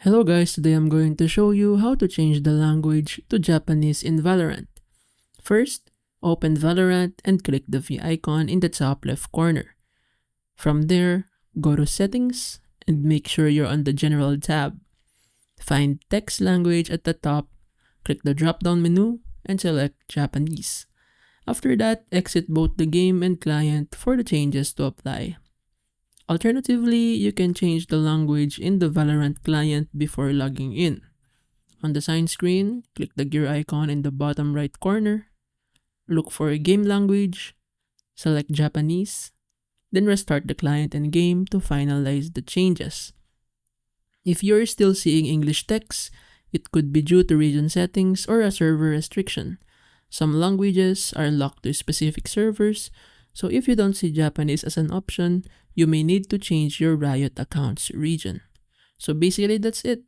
Hello guys, today I'm going to show you how to change the language to Japanese in Valorant. First, open Valorant and click the V icon in the top left corner. From there, go to Settings and make sure you're on the General tab. Find Text Language at the top, click the drop-down menu, and select Japanese. After that, exit both the game and client for the changes to apply. Alternatively, you can change the language in the Valorant client before logging in. On the sign screen, click the gear icon in the bottom right corner, look for a game language, select Japanese, then restart the client and game to finalize the changes. If you're still seeing English text, it could be due to region settings or a server restriction. Some languages are locked to specific servers, so if you don't see Japanese as an option, you may need to change your Riot account's region. So basically that's it.